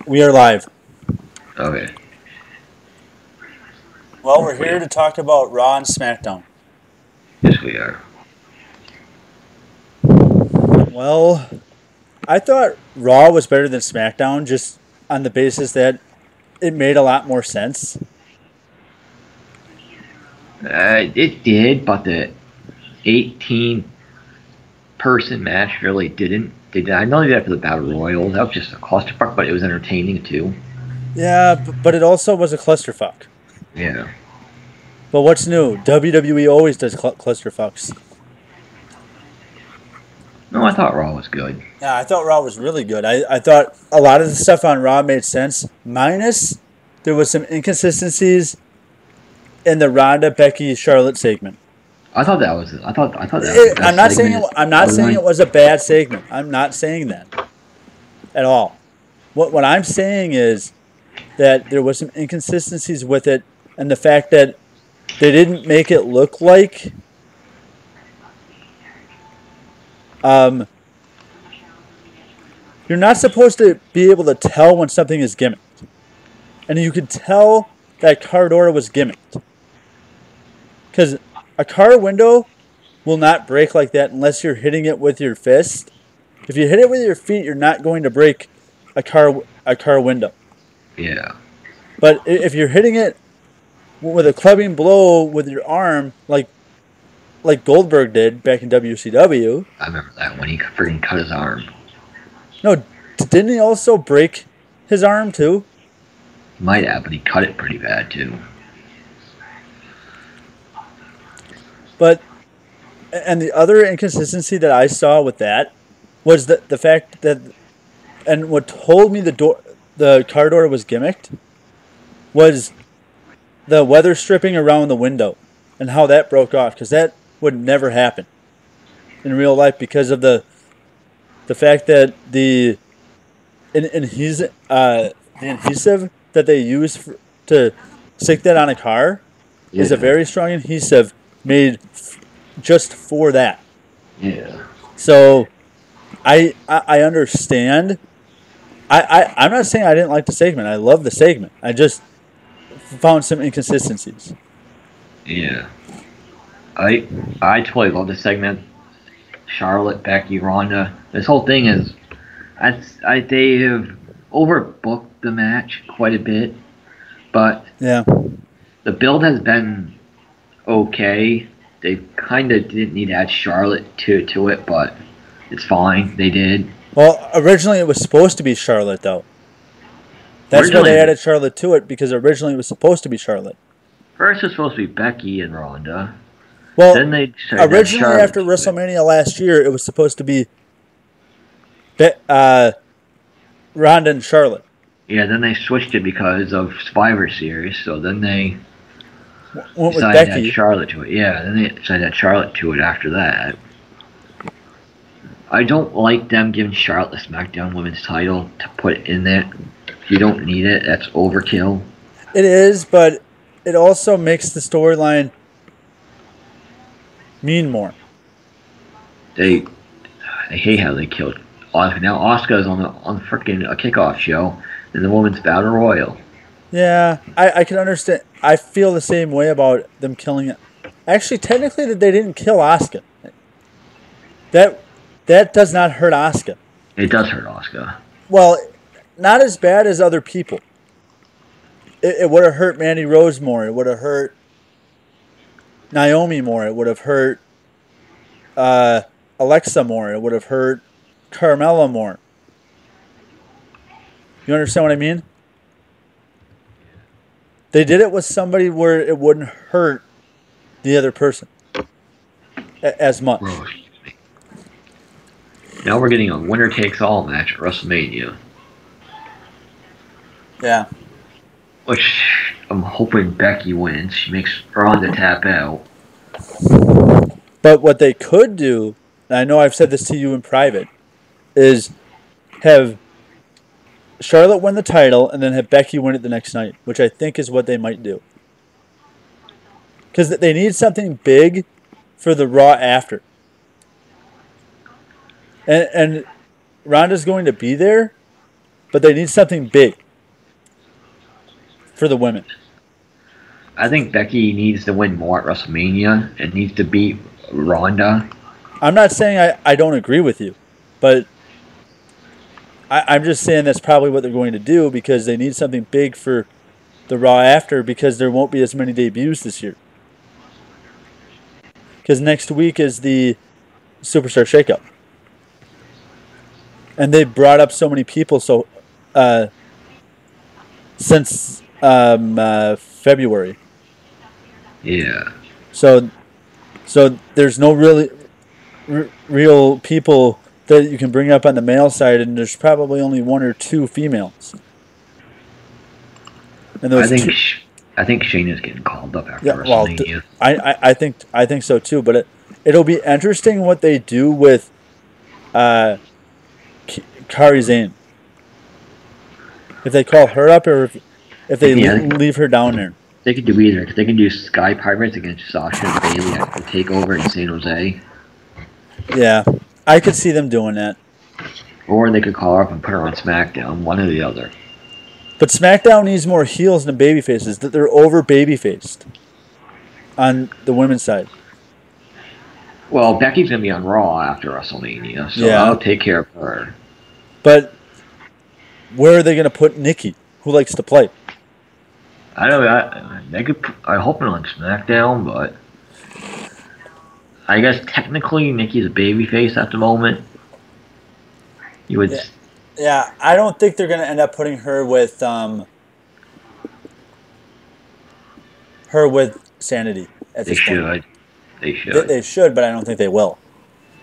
We are live. Okay. Well, we're here to talk about Raw and Smackdown. Yes, we are. Well, I thought Raw was better than Smackdown just on the basis that it made a lot more sense. It did, but the 18-person match really didn't. I know that for the Battle Royal. That was just a clusterfuck, but it was entertaining too. Yeah, but it also was a clusterfuck. Yeah. But what's new? WWE always does clusterfucks. No, I thought Raw was good. Yeah, I thought Raw was really good. I thought a lot of the stuff on Raw made sense, minus there was some inconsistencies in the Ronda, Becky, Charlotte segment. I thought that was. I thought that was the best I'm not saying segment. I'm not saying it was a bad segment. I'm not saying that at all. What I'm saying is that there was some inconsistencies with it, and the fact that they didn't make it look like you're not supposed to be able to tell when something is gimmicked, and you could tell that car door was gimmicked because a car window will not break like that unless you're hitting it with your fist. If you hit it with your feet, you're not going to break a car window. Yeah. But if you're hitting it with a clubbing blow with your arm, like Goldberg did back in WCW. I remember that when he freaking cut his arm. No, didn't he also break his arm too? He might have, but he cut it pretty bad too. But, and the other inconsistency that I saw with that was the fact that, and what told me the car door was gimmicked, was the weather stripping around the window and how that broke off, because that would never happen in real life because of the fact that the adhesive that they use to stick that on a car is a very strong adhesive made just for that. Yeah. So I understand. I'm not saying I didn't like the segment. I love the segment. I just found some inconsistencies. Yeah. I totally love this segment. Charlotte, Becky, Ronda. This whole thing is, they have overbooked the match quite a bit, but yeah, the build has been okay. They kind of didn't need to add Charlotte to it, but it's fine. They did. Well, originally it was supposed to be Charlotte, though. That's why they added Charlotte to it, because originally it was supposed to be Charlotte. First it was supposed to be Becky and Ronda. Well, then they originally after WrestleMania last year, it was supposed to be Ronda and Charlotte. Yeah, then they switched it because of Survivor Series, so then they went with decided Becky. To add Charlotte to it. Yeah, then they decided to add Charlotte to it after that. I don't like them giving Charlotte the SmackDown Women's title to put in there. If you don't need it, that's overkill. It is, but it also makes the storyline mean more. They hate how they killed Asuka. Now Asuka's on the freaking a kickoff show in the Women's Battle Royal. Yeah, I can understand. I feel the same way about them killing it. Actually, technically, they didn't kill Asuka. That does not hurt Asuka. It does hurt Asuka. Well, not as bad as other people. It would have hurt Mandy Rose more. It would have hurt Naomi more. It would have hurt Alexa more. It would have hurt Carmella more. You understand what I mean? They did it with somebody where it wouldn't hurt the other person as much. Now we're getting a winner-takes-all match at WrestleMania. Yeah. Which I'm hoping Becky wins. She makes Ronda tap out. But what they could do, and I know I've said this to you in private, is have Charlotte win the title and then have Becky win it the next night, which I think is what they might do. Because they need something big for the Raw after. And Ronda's going to be there, but they need something big for the women. I think Becky needs to win more at WrestleMania and needs to beat Ronda. I'm not saying I don't agree with you, but I'm just saying that's probably what they're going to do because they need something big for the Raw after because there won't be as many debuts this year. Because next week is the Superstar Shakeup. And they brought up so many people since February. Yeah. So there's no real people that you can bring up on the male side, and there's probably only one or two females. And those I think Shayna's getting called up after WrestleMania. I think so too. But it'll be interesting what they do with Kairi Sane. If they call her up or if they leave her down there. They could do either. They can do Sky Pirates against Sasha and Bayley at the Takeover in San Jose. Yeah, I could see them doing that. Or they could call her up and put her on SmackDown, one or the other. But SmackDown needs more heels than baby faces. That they're over baby faced on the women's side. Well, Becky's gonna be on Raw after WrestleMania, so I'll take care of her. But where are they gonna put Nikki, who likes to play? I don't know. I hope not on SmackDown, but I guess technically Nikki's a babyface at the moment. You would. Yeah, I don't think they're gonna end up putting her with Sanity at this point. They should. They should, but I don't think they will.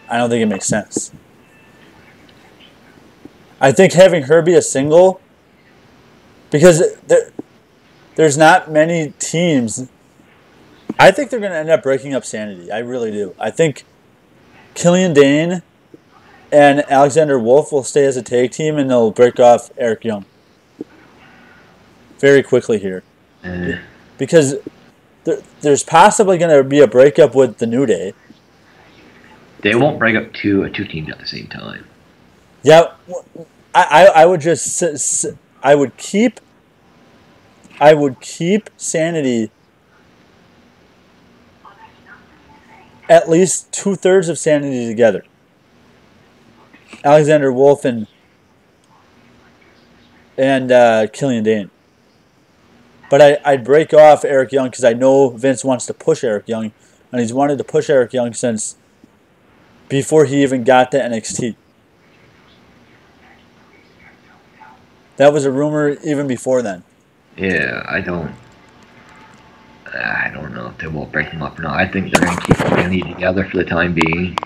I don't think it makes sense. I think having her be a single, because there's not many teams. I think they're going to end up breaking up Sanity. I really do. I think Killian Dane and Alexander Wolf will stay as a tag team, and they'll break off Eric Young very quickly here. Because there's possibly going to be a breakup with the New Day. They won't break up two teams at the same time. Yeah, I would just I would keep Sanity at least 2/3 of Sanity together. Alexander Wolf and Killian Dane. But I'd break off Eric Young because I know Vince wants to push Eric Young, and he's wanted to push Eric Young since before he even got to NXT. That was a rumor even before then. Yeah, I don't know if they will break them up or not. I think they're going to keep Sanity together for the time being.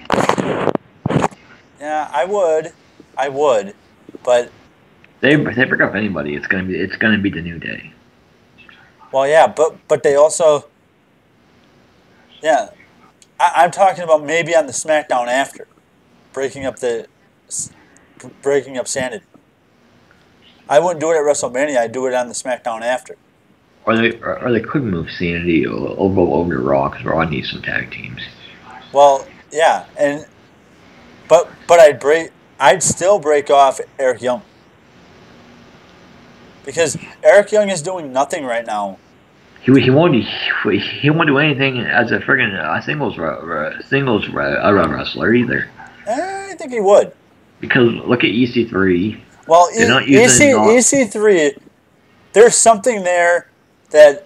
Yeah, I would, but if they break up anybody, it's gonna be the New Day. Well, yeah, but they also, yeah, I'm talking about maybe on the SmackDown after, breaking up Sanity. I wouldn't do it at WrestleMania. I'd do it on the SmackDown after. Or they could move Sanity over to Raw because Raw needs some tag teams. Well, yeah, but I'd still break off Eric Young because Eric Young is doing nothing right now. He won't do anything as a friggin' singles wrestler either. I think he would. Because look at EC3. Well, EC3, there's something there that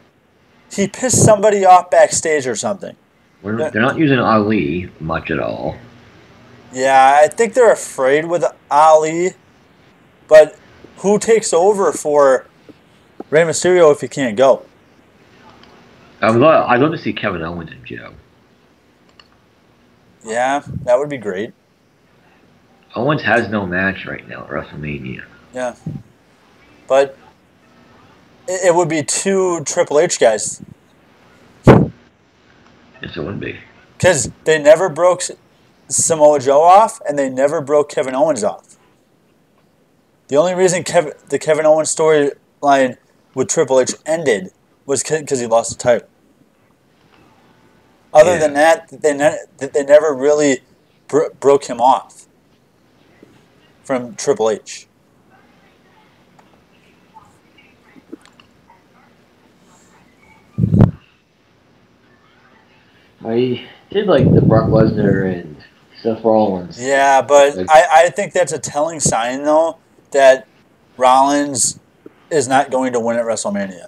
he pissed somebody off backstage or something. They're not using Ali much at all. Yeah, I think they're afraid with Ali, but who takes over for Rey Mysterio if he can't go? I'd love to see Kevin Owens and Joe. Yeah, that would be great. Owens has no match right now at WrestleMania. Yeah, but it would be two Triple H guys. Yes, it would be. Because they never broke Samoa Joe off, and they never broke Kevin Owens off. The only reason the Kevin Owens storyline with Triple H ended was because he lost the title. Other than that, they never really broke him off from Triple H. I did like the Brock Lesnar and Seth Rollins. Yeah, but Like, I think that's a telling sign, though, that Rollins is not going to win at WrestleMania.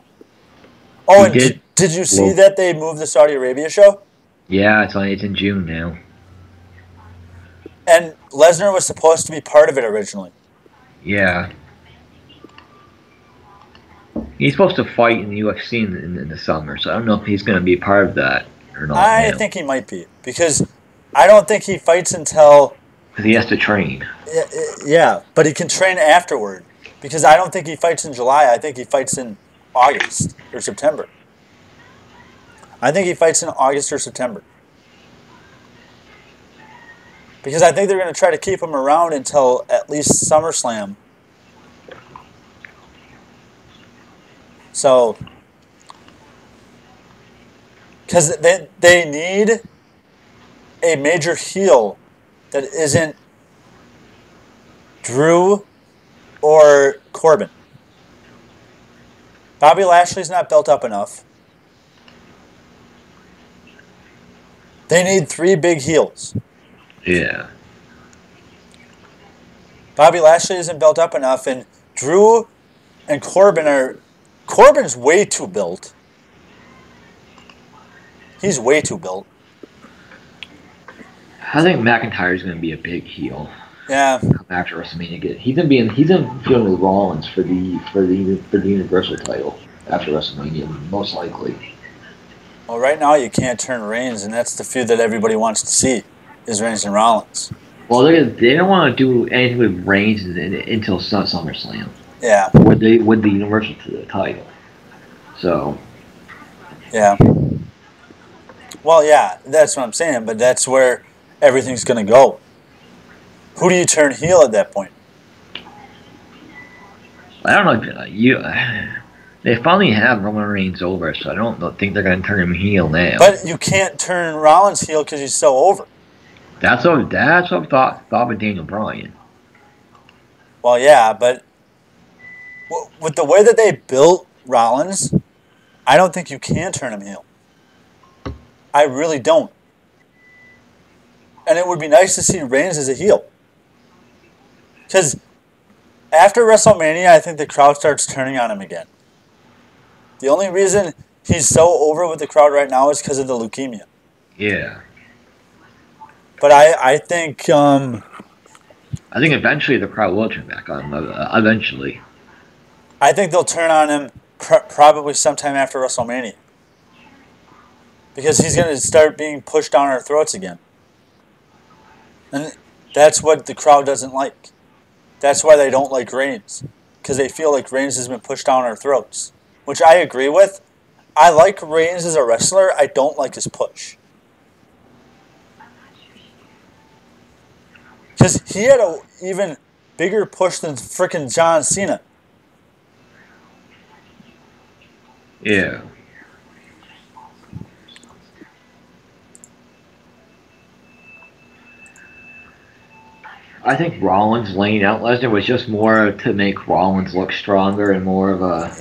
Oh, he and did. did you see Well, that they moved the Saudi Arabia show? yeah, it's in June now. And Lesnar was supposed to be part of it originally. Yeah, he's supposed to fight in the UFC in the summer, so I don't know if he's going to be part of that or not I now, think he might be because I don't think he fights until because he has to train. yeah, but he can train afterward because I don't think he fights in July. I think he fights in August or September. I think he fights in August or September because I think they're going to try to keep him around until at least SummerSlam. So, because they need a major heel that isn't Drew or Corbin. Bobby Lashley's not built up enough. They need 3 big heels. Yeah, Bobby Lashley isn't built up enough, and Drew and Corbin are. Corbin's way too built. He's way too built. I think McIntyre's going to be a big heel Yeah. after WrestleMania. He's going to feud with Rollins for the Universal title after WrestleMania, most likely. Well, right now you can't turn Reigns, and that's the feud that everybody wants to see, is Reigns and Rollins. Well, they don't want to do anything with Reigns until SummerSlam. Yeah. With the Universal title. So. Yeah. Well, yeah, that's what I'm saying, but that's where everything's going to go. Who do you turn heel at that point? I don't know. They finally have Roman Reigns over, so I don't think they're going to turn him heel now. But you can't turn Rollins heel because he's so over. That's what I thought with Daniel Bryan. Well, yeah, but with the way that they built Rollins, I don't think you can turn him heel. I really don't. And it would be nice to see Reigns as a heel. Because after WrestleMania, I think the crowd starts turning on him again. The only reason he's so over with the crowd right now is because of the leukemia. Yeah. But I think... I think eventually the crowd will turn back on him. Eventually. I think they'll turn on him probably sometime after WrestleMania. Because he's going to start being pushed down our throats again. And that's what the crowd doesn't like. That's why they don't like Reigns. Because they feel like Reigns has been pushed down our throats. Which I agree with. I like Reigns as a wrestler. I don't like his push. Because he had an even bigger push than frickin' John Cena. Yeah. I think Rollins laying out Lesnar was just more to make Rollins look stronger and more of a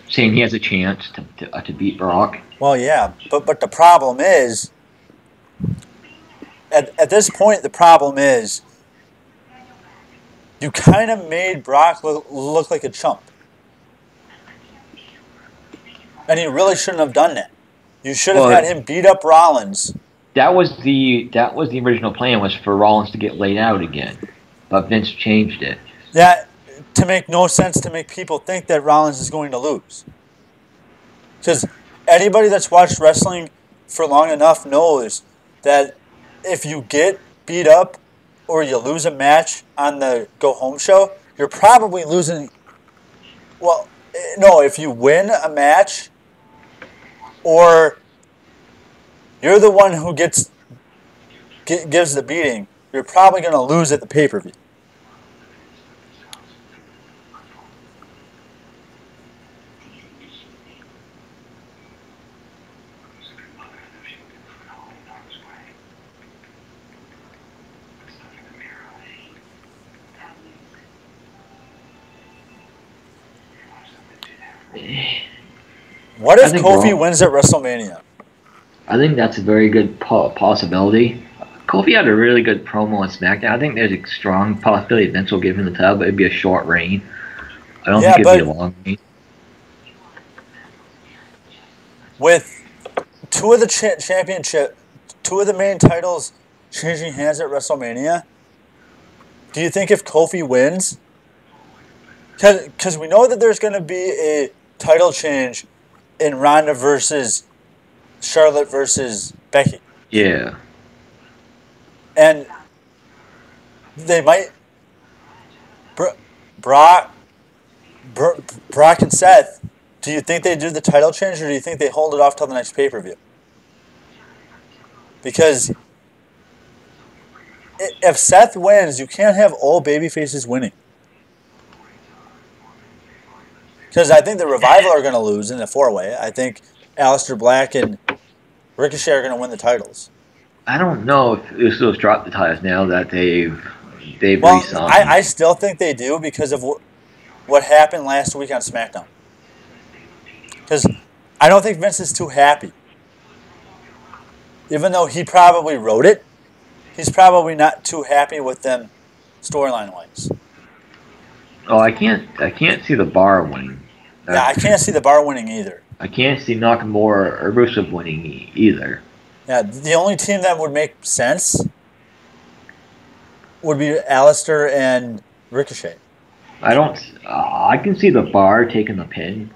saying he has a chance to beat Brock. Well, yeah, but the problem is at this point the problem is you kind of made Brock look like a chump, and he really shouldn't have done that. You should have had him beat up Rollins. That was the original plan, was for Rollins to get laid out again, but Vince changed it. Yeah, to make no sense, to make people think that Rollins is going to lose. Because anybody that's watched wrestling for long enough knows that if you get beat up or you lose a match on the go-home show, you're probably losing... Well, no, if you win a match or... you're the one who gives the beating, you're probably going to lose at the pay-per-view. What if Kofi wins at WrestleMania? I think that's a very good possibility. Kofi had a really good promo on SmackDown. I think there's a strong possibility Vince will give him the title, but it'd be a short reign. I don't Yeah, think it'd be a but long reign. with two of the two of the main titles changing hands at WrestleMania, do you think if Kofi wins, because we know that there's going to be a title change in Ronda versus Charlotte versus Becky, Yeah. and they might Brock, Brock and Seth. Do you think they do the title change, or do you think they hold it off till the next pay-per-view? Because if Seth wins, you can't have all baby faces winning. Because I think the Revival are going to lose in the four-way. I think Aleister Black and Ricochet are going to win the titles. I don't know if Usos dropped the titles now that they've Well, re-signed. I still think they do because of what happened last week on SmackDown. Because I don't think Vince is too happy. Even though he probably wrote it, he's probably not too happy with them storyline-wise. Oh, I can't see the Bar winning. Yeah, I can't see the Bar winning either. I can't see Nakamura or Rusev winning either. Yeah, the only team that would make sense would be Aleister and Ricochet. I don't. I can see the Bar taking the pin.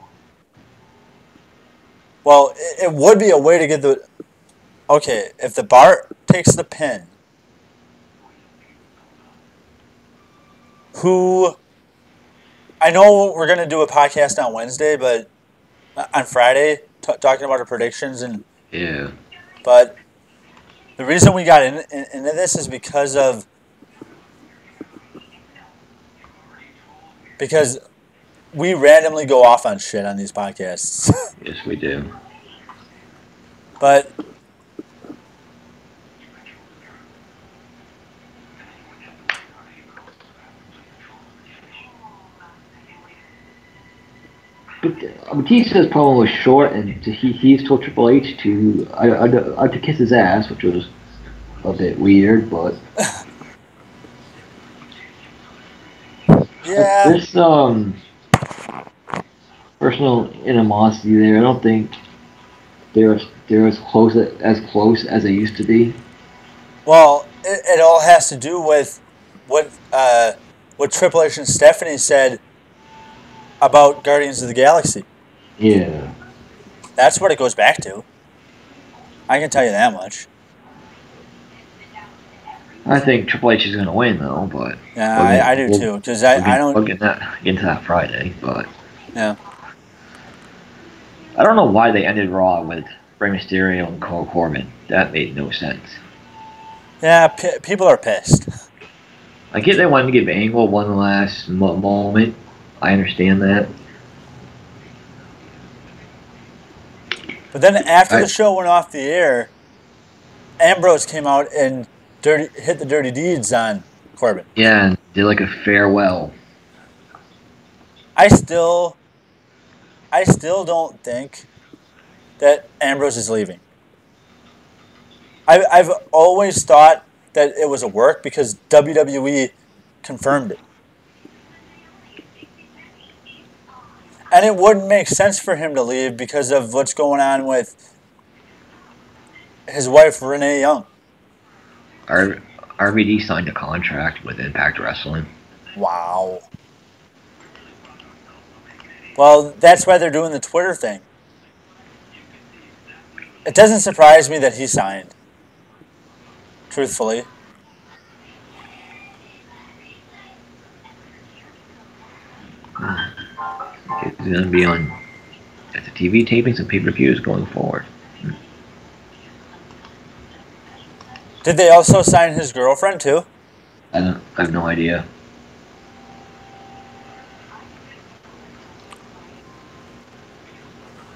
Well, it would be a way to get the... Okay, if the Bar takes the pin, who... I know we're going to do a podcast on Wednesday, but on Friday, talking about our predictions. Yeah. But the reason we got into this is because we randomly go off on shit on these podcasts. Yes, we do. But Batista's promo was short, and he's told Triple H to kiss his ass, which was a bit weird, but yeah, there's personal animosity there. I don't think they're as close as they used to be. well, it all has to do with what Triple H and Stephanie said about Guardians of the Galaxy. Yeah. That's what it goes back to. I can tell you that much. I think Triple H is going to win, though, but... Yeah, I do too, because I don't... We'll get into that Friday, but... Yeah. I don't know why they ended Raw with Rey Mysterio and Cole Corbin. That made no sense. Yeah, people are pissed. I get they wanted to give Angle one last moment. I understand that. But then after the show went off the air, Ambrose came out and hit the dirty deeds on Corbin. Yeah, and did like a farewell. I still don't think that Ambrose is leaving. I've always thought that it was a work because WWE confirmed it. And it wouldn't make sense for him to leave because of what's going on with his wife, Renee Young. RVD signed a contract with Impact Wrestling. Wow. Well, that's why they're doing the Twitter thing. It doesn't surprise me that he signed. Truthfully. It's going to be on at the TV tapings and pay-per-views going forward. Did they also sign his girlfriend too? I have no idea.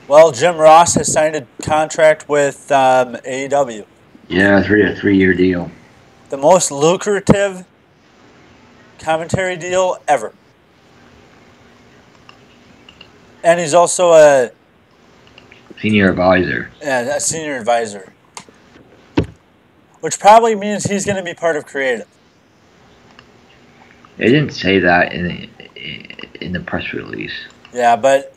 Well, Jim Ross has signed a contract with AEW. Yeah, a 3-year deal. The most lucrative commentary deal ever. And he's also Senior advisor. Yeah, a senior advisor. Which probably means he's going to be part of creative. They didn't say that in the press release. Yeah, but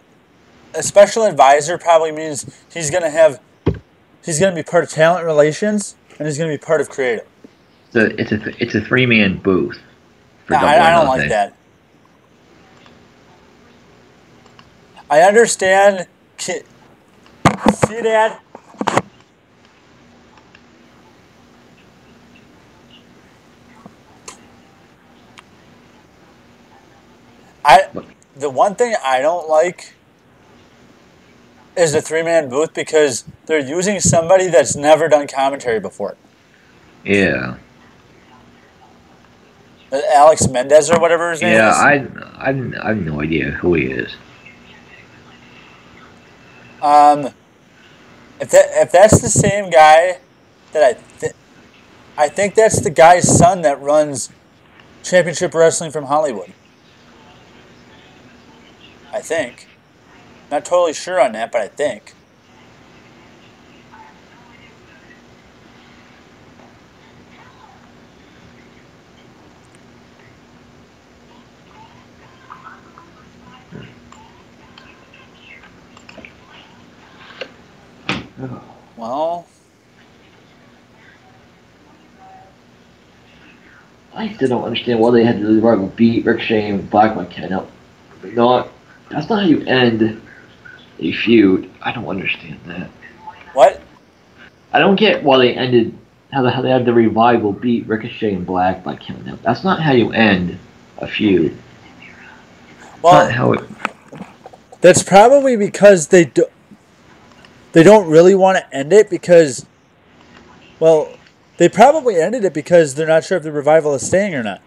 a special advisor probably means he's going to be part of talent relations and he's going to be part of creative. So it's a 3-man booth. No, I don't like that. I understand. See, Dad? The one thing I don't like is the 3-man booth because they're using somebody that's never done commentary before. Yeah. Alex Mendez or whatever his name is. Yeah, I have no idea who he is. If that's the same guy that I think that's the guy's son that runs Championship Wrestling from Hollywood. I think. Not totally sure on that, but I think. Well, I still don't understand why they had to rival beat Ricochet and Black by 10 up. That's not how you end a feud. I don't understand that. what? I don't get why they ended how they had the revival beat Ricochet and Black by killing them. That's not how you end a feud. Well, Not how it. that's probably because they don't really want to end it because, well, they probably ended it because they're not sure if the revival is staying or not.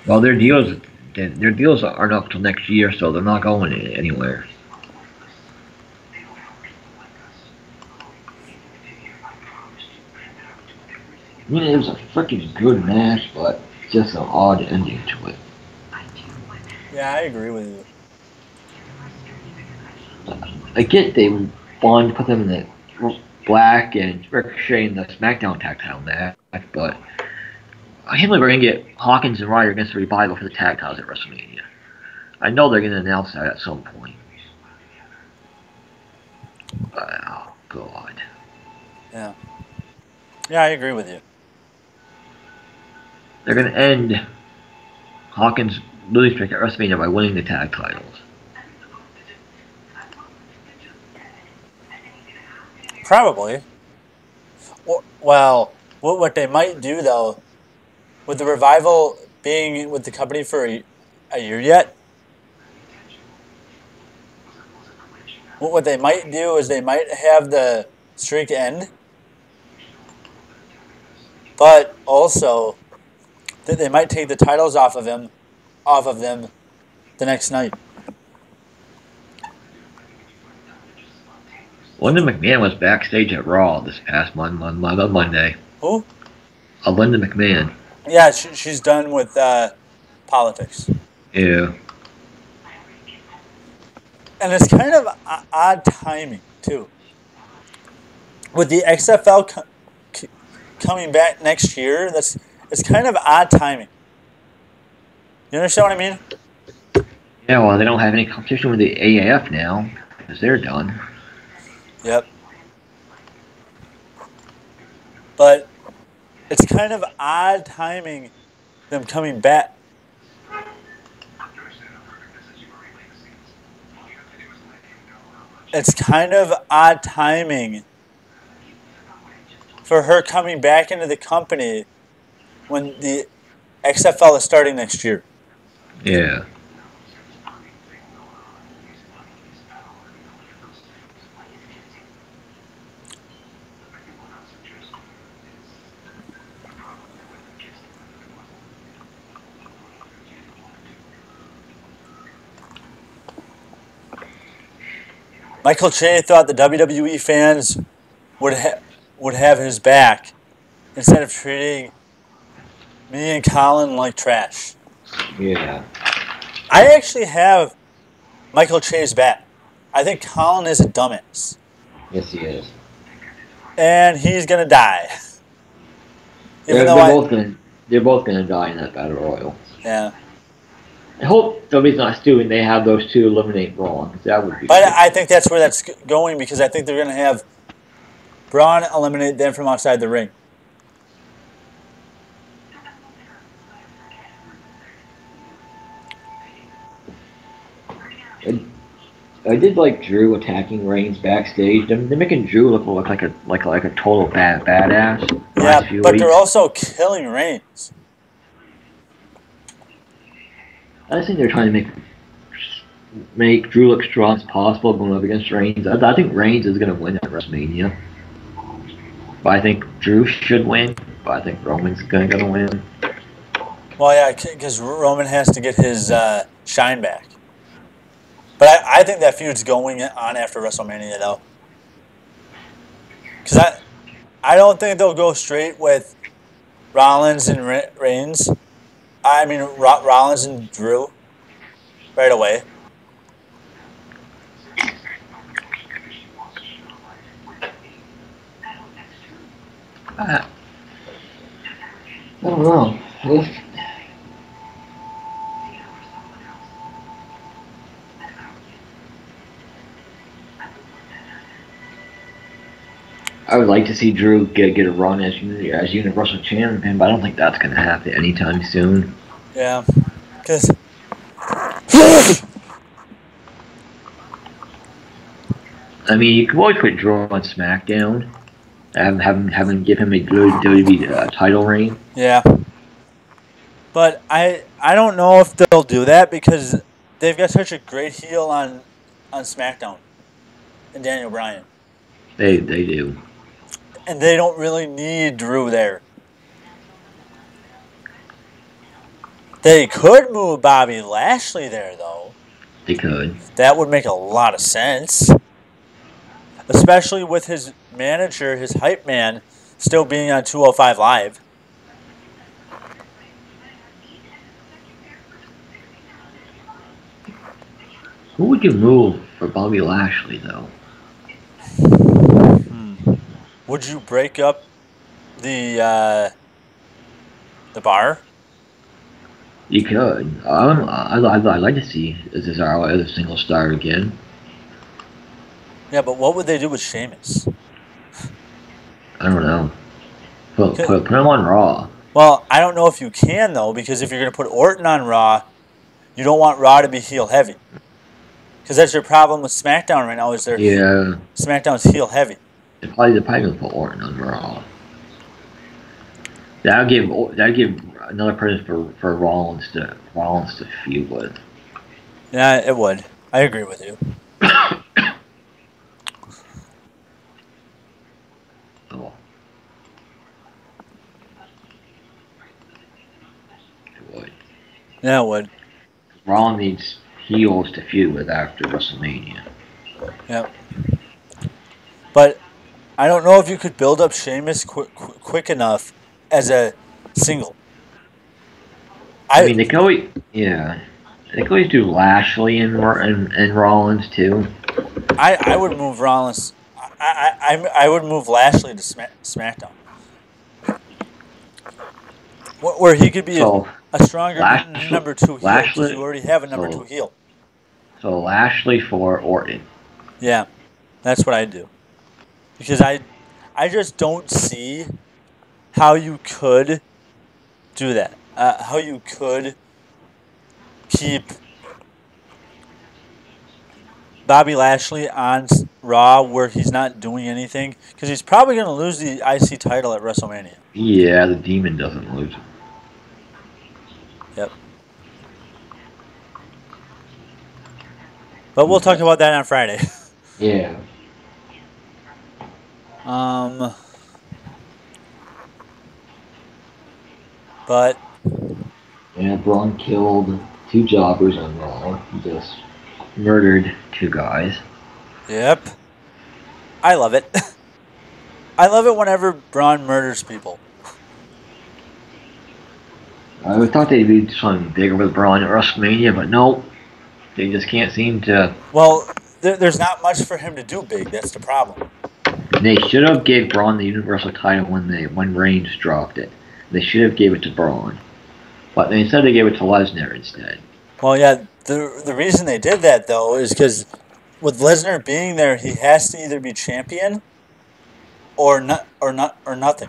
Well, their deals aren't up till next year, so they're not going anywhere. I mean, it was a freaking good match, but just an odd ending to it. Yeah, I agree with you. I get they wanted to put them in the Black and Ricochet in the Smackdown tag title match, but I can't believe we're going to get Hawkins and Ryder against the Revival for the tag titles at WrestleMania. I know they're going to announce that at some point. Oh, God. Yeah. Yeah, I agree with you. They're going to end Hawkins' losing streak at WrestleMania by winning the tag titles. Probably. Well, what they might do, though, with the Revival being with the company for a year yet, what they might do is they might have the streak end, but also that they might take the titles off of them the next night. Linda McMahon was backstage at Raw this past Monday. Who? Linda McMahon. Yeah, she's done with politics. Yeah. And it's kind of odd timing, too. With the XFL coming back next year, it's kind of odd timing. You understand what I mean? Yeah, well, they don't have any competition with the AAF now, because they're done. Yep. But it's kind of odd timing them coming back. It's kind of odd timing for her coming back into the company when the XFL is starting next year. Yeah. Michael Che thought the WWE fans would have his back instead of treating me and Colin like trash. Yeah. I actually have Michael Che's back. I think Colin is a dumbass. Yes, he is. And he's going to die. They're both gonna die in that battle royal. Yeah. I hope WWE's not stupid. They have those two eliminate Braun, because that would be. But I think that's where that's going, because I think they're going to have Braun eliminate them from outside the ring. I did like Drew attacking Reigns backstage. They're making Drew look like a total badass. Yeah, but they're also killing Reigns. I just think they're trying to make Drew look strong as possible going up against Reigns. I think Reigns is going to win at WrestleMania. But I think Drew should win. But I think Roman's going to win. Well, yeah, because Roman has to get his shine back. But I think that feud's going on after WrestleMania, though. Because I don't think they'll go straight with Rollins and Reigns. I mean, Rollins and Drew right away. I don't know. I would like to see Drew get a run as Universal Champion, but I don't think that's going to happen anytime soon. Yeah, because I mean, you can always put Drew on SmackDown, and have him give him a good WWE title reign. Yeah, but I don't know if they'll do that, because they've got such a great heel on SmackDown, and Daniel Bryan. They do. And they don't really need Drew there. They could move Bobby Lashley there, though. They could. That would make a lot of sense. Especially with his manager, his hype man, still being on 205 Live. Who would you move for Bobby Lashley, though? Would you break up the bar? You could. I'd like to see Cesaro as a single star again. Yeah, but what would they do with Sheamus? I don't know. Put him on Raw. Well, I don't know if you can, though, because if you're going to put Orton on Raw, you don't want Raw to be heel heavy. Because that's your problem with SmackDown right now, is SmackDown's heel heavy. They're probably going to put Orton on Raw. That'd give another person for Rollins to feud with. Yeah, it would. I agree with you. Oh. It would. Yeah, it would. Rollins needs heels to feud with after WrestleMania. Yep. But I don't know if you could build up Sheamus quick enough as a single. I mean, they could always, they could always do Lashley and Rollins too. I would move Rollins. I would move Lashley to SmackDown, where he could be a stronger number 2 heel, because you already have a number 2 heel. So Lashley for Orton. Yeah, that's what I'd do. Because I just don't see how you could do that. How you could keep Bobby Lashley on Raw where he's not doing anything, because he's probably going to lose the IC title at WrestleMania. Yeah, the Demon doesn't lose. Yep. But we'll talk about that on Friday. Yeah. But yeah, Braun killed 2 jobbers on Raw. He just murdered 2 guys. Yep. I love it. I love it whenever Braun murders people. I thought they'd be something bigger with Braun at WrestleMania, but no. They just can't seem to... Well, there's not much for him to do big. That's the problem. They should have gave Braun the Universal title when Reigns dropped it. They should have gave it to Braun, but instead they gave it to Lesnar instead. Well, yeah, the reason they did that though is because with Lesnar being there, he has to either be champion or nothing.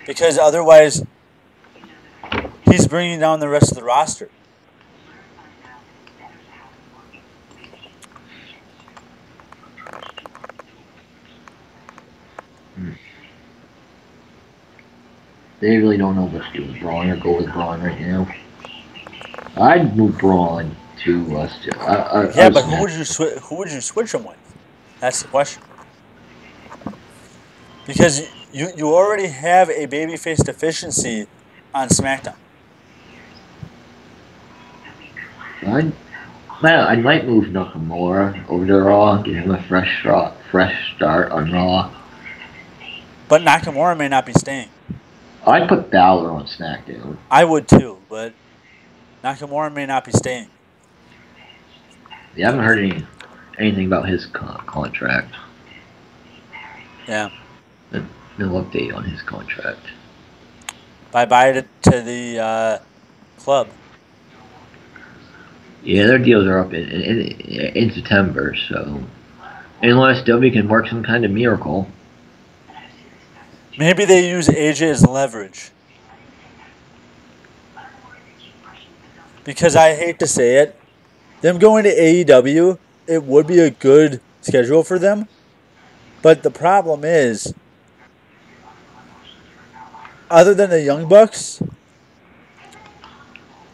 Because otherwise, he's bringing down the rest of the roster. They really don't know what to do with Braun or go with Braun right now. I'd move Braun to Lesnar. Yeah, but who would you switch him with? That's the question. Because you already have a babyface deficiency on SmackDown. I might move Nakamura over to Raw, give him a fresh start on Raw. But Nakamura may not be staying. I'd put Balor on SmackDown. I would too, but Nakamura may not be staying. You haven't heard anything about his contract. Yeah. No update on his contract. Bye-bye to the club. Yeah, their deals are up in September, so unless W can work some kind of miracle. Maybe they use AJ as leverage. Because I hate to say it, them going to AEW, it would be a good schedule for them. But the problem is, other than the Young Bucks,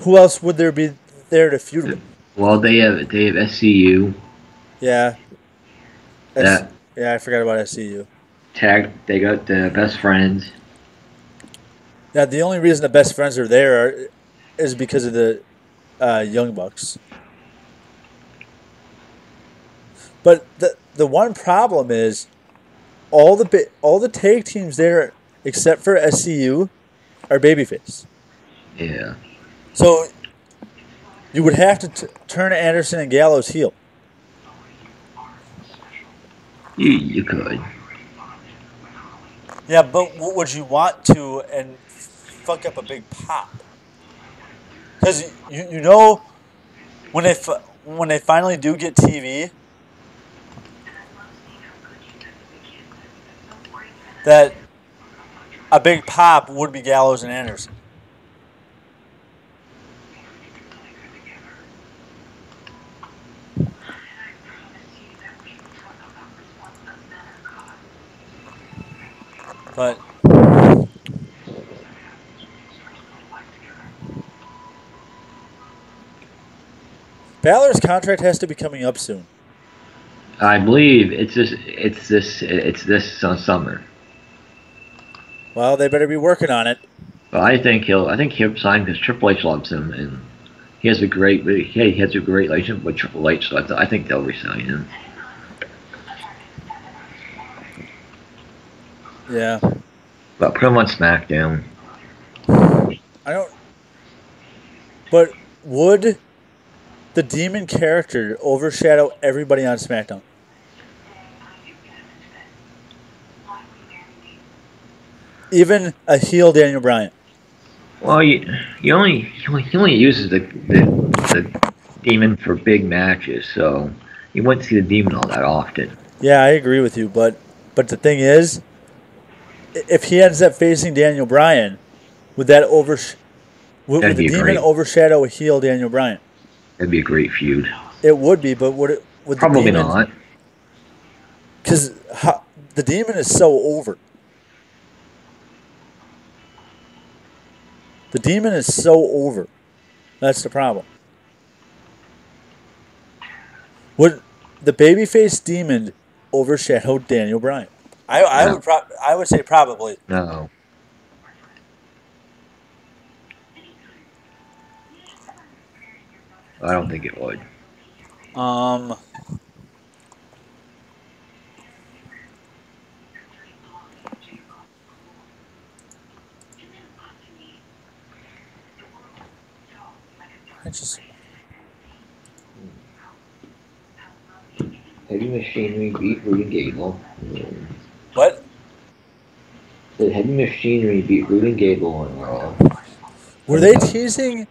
who else would there be there to feud with? Well, they have SCU. Yeah. Yeah, I forgot about SCU. They got the Best Friends. Yeah, the only reason the Best Friends are there is because of the Young Bucks. But the one problem is all the tag teams there except for SCU are babyface. Yeah. So you would have to turn Anderson and Gallows heel. You could. Yeah, but would you want to and fuck up a big pop? Because you know when they finally do get TV, that a big pop would be Gallows and Anderson. But Balor's contract has to be coming up soon. I believe it's this summer. Well, they better be working on it. But I think he'll sign because Triple H loves him and he has a great relationship with Triple H. So I think they'll resign him. Yeah. But put him on SmackDown. I don't. But would the Demon character overshadow everybody on SmackDown? Even a heel Daniel Bryan. Well, he only uses the Demon for big matches, so you wouldn't see the Demon all that often. Yeah, I agree with you, but the thing is, if he ends up facing Daniel Bryan, would the Demon overshadow a heel Daniel Bryan? That'd be a great feud. It would be, but would Probably the Demon, not. Because the Demon is so over. The Demon is so over. That's the problem. Would the babyface Demon overshadow Daniel Bryan? I would say probably. No. I don't think it would. Heavy Machinery beat Root and Gable. What? The Heavy Machinery beat Root and Gable on Raw. Were they teasing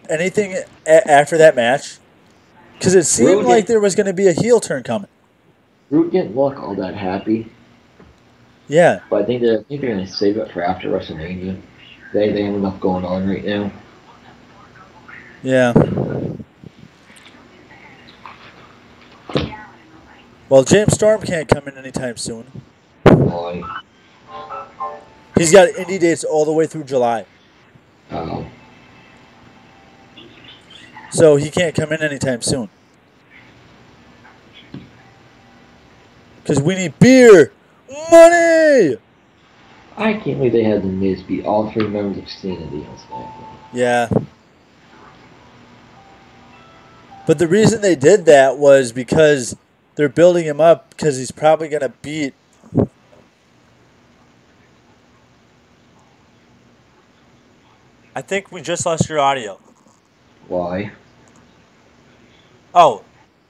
anything after that match? Because it seemed like there was going to be a heel turn coming. Root didn't look all that happy. Yeah. But I think they're going to save it for after WrestleMania. They have enough going on right now. Yeah. Well, James Storm can't come in anytime soon. Why? He's got indie dates all the way through July. Oh. So he can't come in anytime soon. Because we need beer! Money! I can't believe they had the Miz beat all 3 members of Sanity on SmackDown. Yeah. But the reason they did that was because they're building him up because he's probably going to beat... I think we just lost your audio. Why? Oh,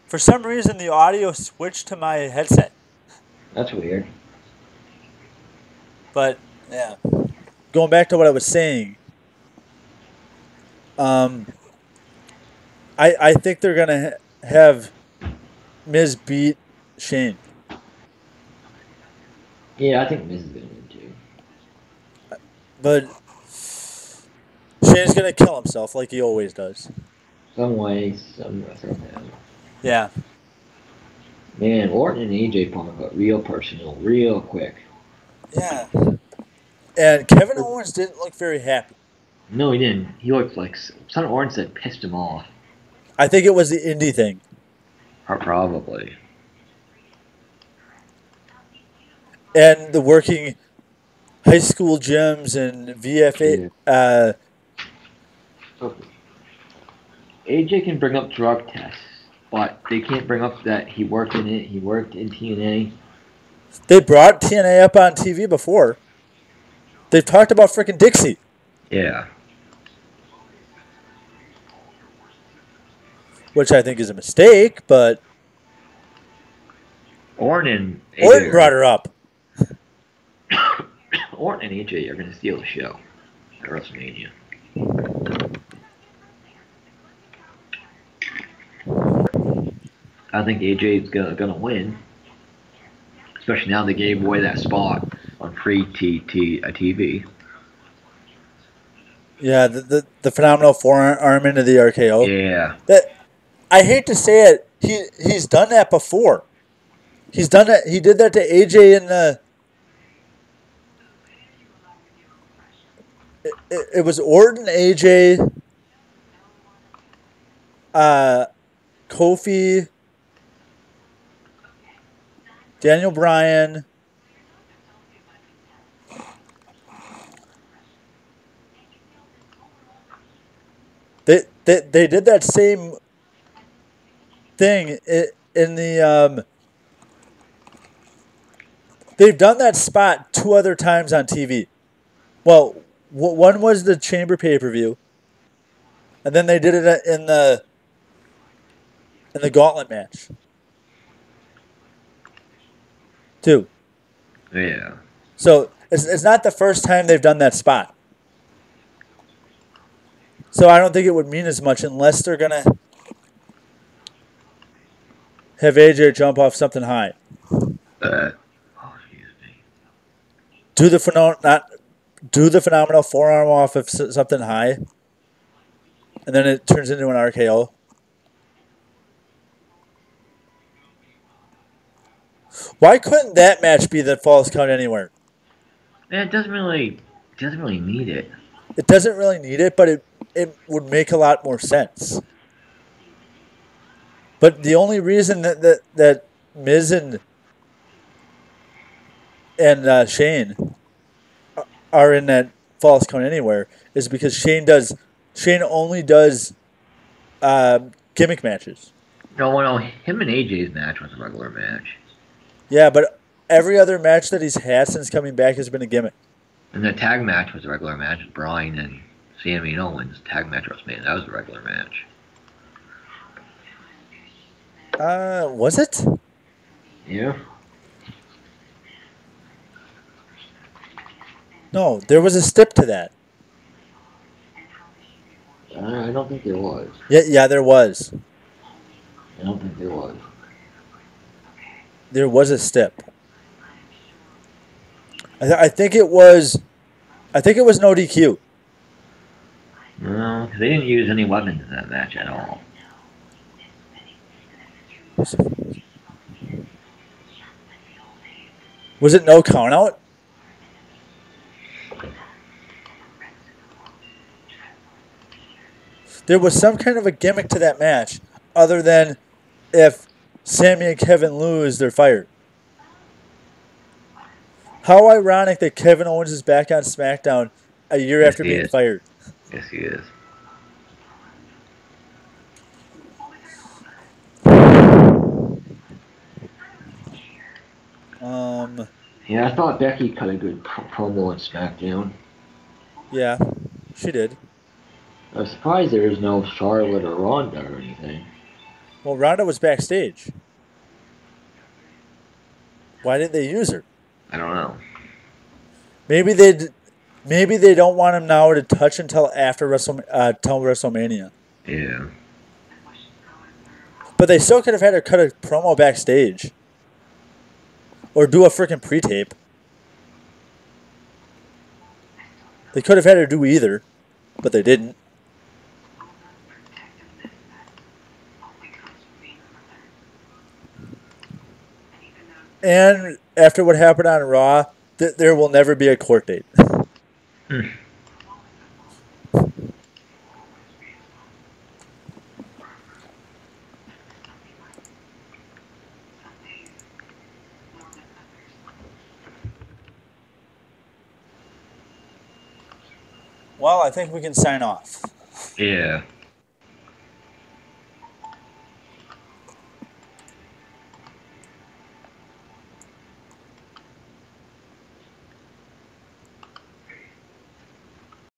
for some reason the audio switched to my headset. That's weird. But, yeah. Going back to what I was saying. I think they're going to have Miz beat Shane. Yeah, I think Miz is going to win too. But Shane's going to kill himself like he always does. Some way, somehow. Yeah. Man, Orton and AJ Punk got real personal real quick. Yeah. And Kevin Owens didn't look very happy. No, he didn't. He looked like something Orton said pissed him off. I think it was the indie thing. Probably. And the working high school gyms and VFA. Yeah. AJ can bring up drug tests, but they can't bring up that he worked in it. He worked in TNA. They brought TNA up on TV before. They've talked about freaking Dixie. Yeah. Which I think is a mistake, but... Orton brought her up. Orton and AJ are going to steal the show at WrestleMania. I think AJ's going to win. Especially now they gave away that spot on free TV. Yeah, the phenomenal forearm into the RKO. Yeah. I hate to say it, he's done that before. He's done that. He did that to AJ in the... It was Orton, AJ, Kofi, Daniel Bryan, they did that same thing in the they've done that spot 2 other times on TV. Well, one was the Chamber pay-per-view, and then they did it in the Gauntlet match. 2. Yeah. So it's not the first time they've done that spot. So I don't think it would mean as much unless they're gonna have AJ jump off something high. Excuse me. Do the phenomenal forearm off of something high, and then it turns into an RKO. Why couldn't that match be the Falls Count Anywhere? It doesn't really need it. It doesn't really need it, but it would make a lot more sense. But the only reason that Miz and Shane are in that Falls Count Anywhere is because Shane only does gimmick matches. No, him and AJ's match was a regular match. Yeah, but every other match that he's had since coming back has been a gimmick. And the tag match was a regular match. Bryan and Sami Owens tag match was made. That was a regular match. Was it? Yeah. No, there was a stip to that. I don't think there was. Yeah, there was. I don't think there was. There was a stip. I think it was. I think it was no DQ. No, because they didn't use any weapons in that match at all. Was it no count out? There was some kind of a gimmick to that match, other than if Sammy and Kevin lose, they're fired. How ironic that Kevin Owens is back on SmackDown a year Yes, after he being is. fired. Yes, he is. Um, Yeah, I thought Becky cut a good promo on SmackDown. yeah, she did. I was surprised there was no Charlotte or Ronda or anything. Well, Ronda was backstage. Why didn't they use her? I don't know. Maybe they don't want him now to touch until after till WrestleMania. Yeah. But they still could have had her cut a promo backstage, or do a freaking pre-tape. They could have had her do either, but they didn't. And after what happened on Raw, there will never be a court date. Hmm. Well, I think we can sign off. Yeah.